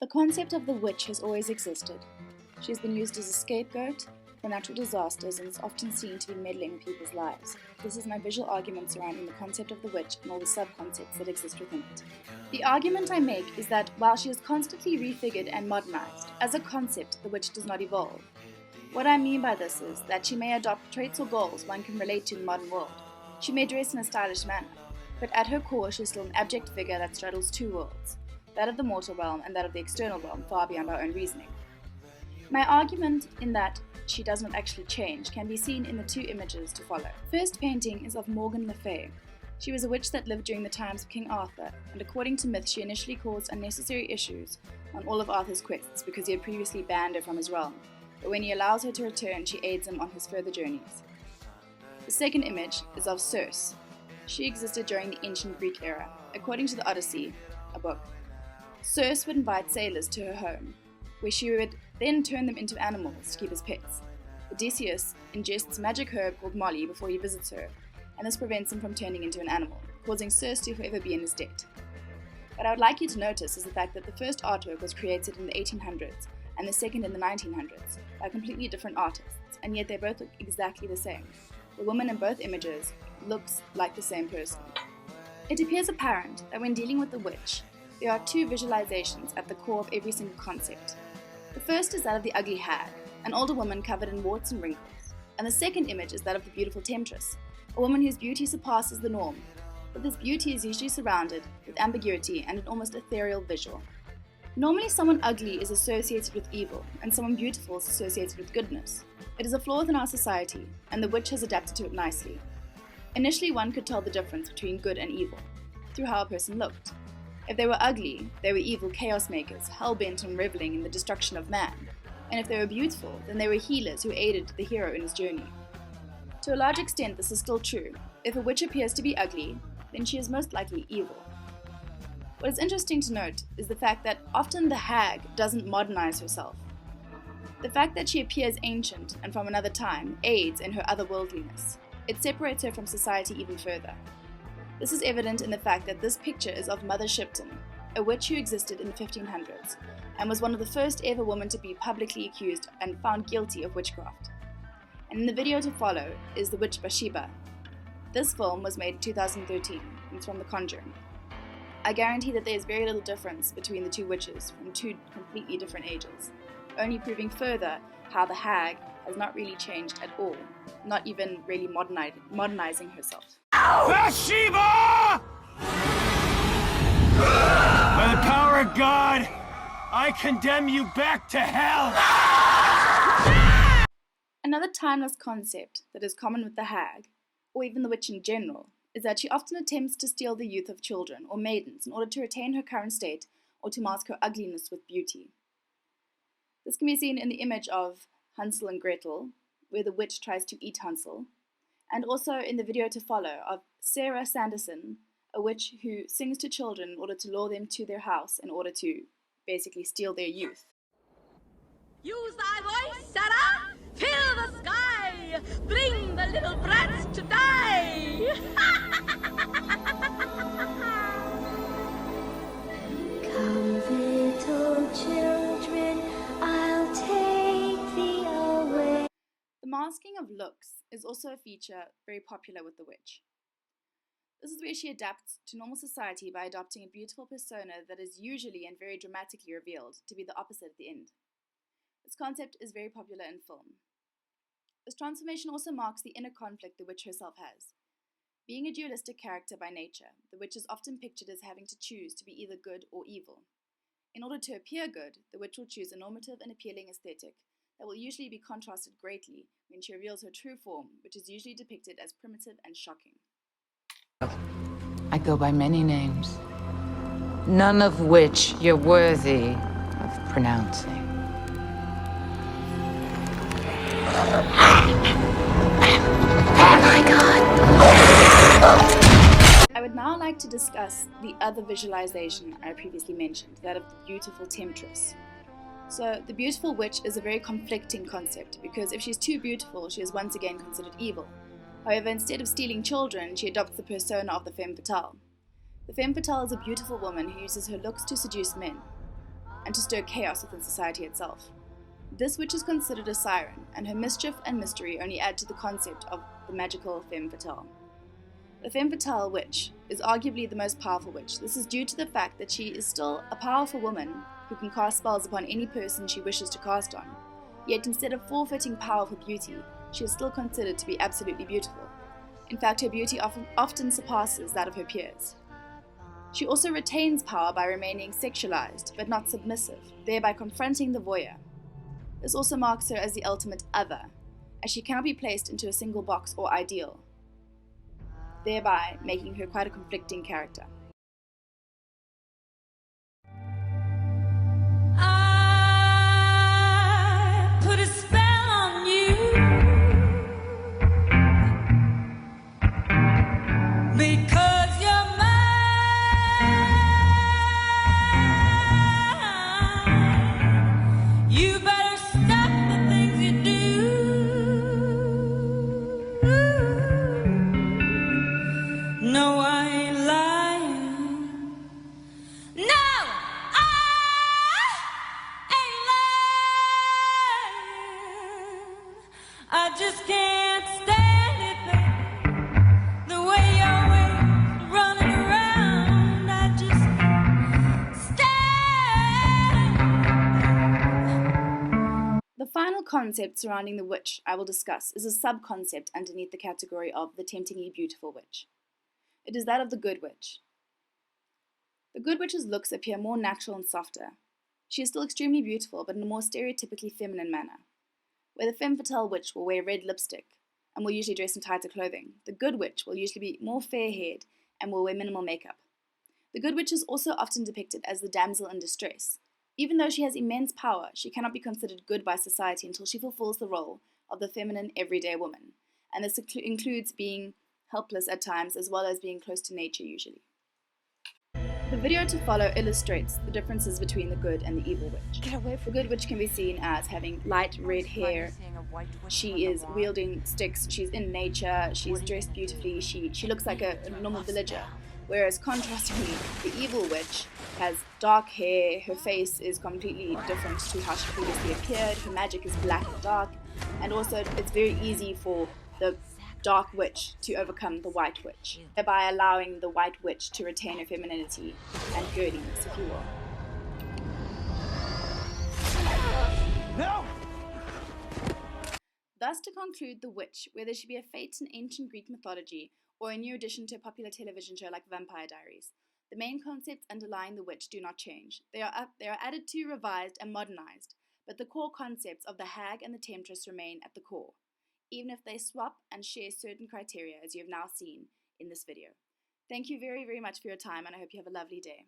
The concept of the witch has always existed. She has been used as a scapegoat for natural disasters and is often seen to be meddling in people's lives. This is my visual argument surrounding the concept of the witch and all the sub-concepts that exist within it. The argument I make is that while she is constantly refigured and modernized, as a concept the witch does not evolve. What I mean by this is that she may adopt traits or goals one can relate to in the modern world. She may dress in a stylish manner, but at her core she is still an abject figure that straddles two worlds, that of the mortal realm and that of the external realm, far beyond our own reasoning. My argument in that she does not actually change can be seen in the two images to follow. First painting is of Morgan Le Fay. She was a witch that lived during the times of King Arthur, and according to myth she initially caused unnecessary issues on all of Arthur's quests because he had previously banned her from his realm, but when he allows her to return she aids him on his further journeys. The second image is of Circe. She existed during the ancient Greek era. According to the Odyssey, a book, Circe would invite sailors to her home, where she would then turn them into animals to keep as pets. Odysseus ingests magic herb called Molly before he visits her, and this prevents him from turning into an animal, causing Circe to forever be in his debt. What I would like you to notice is the fact that the first artwork was created in the 1800s and the second in the 1900s by completely different artists, and yet they both look exactly the same. The woman in both images looks like the same person. It appears apparent that when dealing with the witch, there are two visualizations at the core of every single concept. The first is that of the ugly hag, an older woman covered in warts and wrinkles, and the second image is that of the beautiful temptress, a woman whose beauty surpasses the norm, but this beauty is usually surrounded with ambiguity and an almost ethereal visual. Normally someone ugly is associated with evil, and someone beautiful is associated with goodness. It is a flaw within our society, and the witch has adapted to it nicely. Initially one could tell the difference between good and evil, through how a person looked. If they were ugly, they were evil chaos makers, hell-bent on reveling in the destruction of man. And if they were beautiful, then they were healers who aided the hero in his journey. To a large extent this is still true. If a witch appears to be ugly, then she is most likely evil. What is interesting to note is the fact that often the hag doesn't modernize herself. The fact that she appears ancient and from another time aids in her otherworldliness. It separates her from society even further. This is evident in the fact that this picture is of Mother Shipton, a witch who existed in the 1500s, and was one of the first ever women to be publicly accused and found guilty of witchcraft. And in the video to follow is The Witch Bathsheba. This film was made in 2013, and it's from The Conjuring. I guarantee that there is very little difference between the two witches from two completely different ages, only proving further how the hag has not really changed at all, not even really modernizing herself. Bathsheba! By the power of God, I condemn you back to hell! Another timeless concept that is common with the hag, or even the witch in general, is that she often attempts to steal the youth of children or maidens in order to retain her current state or to mask her ugliness with beauty. This can be seen in the image of Hansel and Gretel, where the witch tries to eat Hansel, and also in the video to follow of Sarah Sanderson, a witch who sings to children in order to lure them to their house in order to basically steal their youth. Use thy voice, Sarah! Fill the sky! Bring the little brats to die! Come, little children, I'll take thee away. The masking of looks is also a feature very popular with the witch. This is where she adapts to normal society by adopting a beautiful persona that is usually and very dramatically revealed to be the opposite at the end. This concept is very popular in film. This transformation also marks the inner conflict the witch herself has. Being a dualistic character by nature, the witch is often pictured as having to choose to be either good or evil. In order to appear good, the witch will choose a normative and appealing aesthetic that will usually be contrasted greatly when she reveals her true form, which is usually depicted as primitive and shocking. I go by many names, none of which you're worthy of pronouncing. Oh my God! I would now like to discuss the other visualization I previously mentioned, that of the beautiful temptress. So the beautiful witch is a very conflicting concept because if she's too beautiful, she is once again considered evil. However, instead of stealing children, she adopts the persona of the femme fatale. The femme fatale is a beautiful woman who uses her looks to seduce men. and to stir chaos within society itself. This witch is considered a siren, and her mischief and mystery only add to the concept of the magical femme fatale. The femme fatale witch is arguably the most powerful witch. This is due to the fact that she is still a powerful woman who can cast spells upon any person she wishes to cast on. Yet instead of forfeiting power for beauty, she is still considered to be absolutely beautiful. In fact, her beauty often surpasses that of her peers. She also retains power by remaining sexualized, but not submissive, thereby confronting the voyeur. This also marks her as the ultimate other, as she cannot be placed into a single box or ideal, thereby making her quite a conflicting character. I put a spell on you because you're mine. You better stop the things you do. No, I ain't lying. No, I ain't lying. I just can't stand it, baby. The way you're always running around, I just stand. The final concept surrounding the witch I will discuss is a sub-concept underneath the category of the temptingly beautiful witch. It is that of the good witch. The good witch's looks appear more natural and softer. She is still extremely beautiful, but in a more stereotypically feminine manner. Where the femme fatale witch will wear red lipstick and will usually dress in tighter clothing, the good witch will usually be more fair-haired and will wear minimal makeup. The good witch is also often depicted as the damsel in distress. Even though she has immense power, she cannot be considered good by society until she fulfills the role of the feminine everyday woman, and this includes being helpless at times as well as being close to nature usually. The video to follow illustrates the differences between the good and the evil witch. The good witch can be seen as having light red hair, she is wielding sticks, she's in nature, she's dressed beautifully, she looks like a normal villager. Whereas contrastingly, the evil witch has dark hair, her face is completely different to how she previously appeared, her magic is black and dark, and also it's very easy for the dark witch to overcome the white witch, thereby allowing the white witch to retain her femininity and girdiness, if you will. No! Thus, to conclude, the witch, whether she be a fate in ancient Greek mythology or a new addition to a popular television show like Vampire Diaries, the main concepts underlying the witch do not change. They are added to, revised, and modernized, but the core concepts of the hag and the temptress remain at the core, even if they swap and share certain criteria as you have now seen in this video. Thank you very, very much for your time, and I hope you have a lovely day.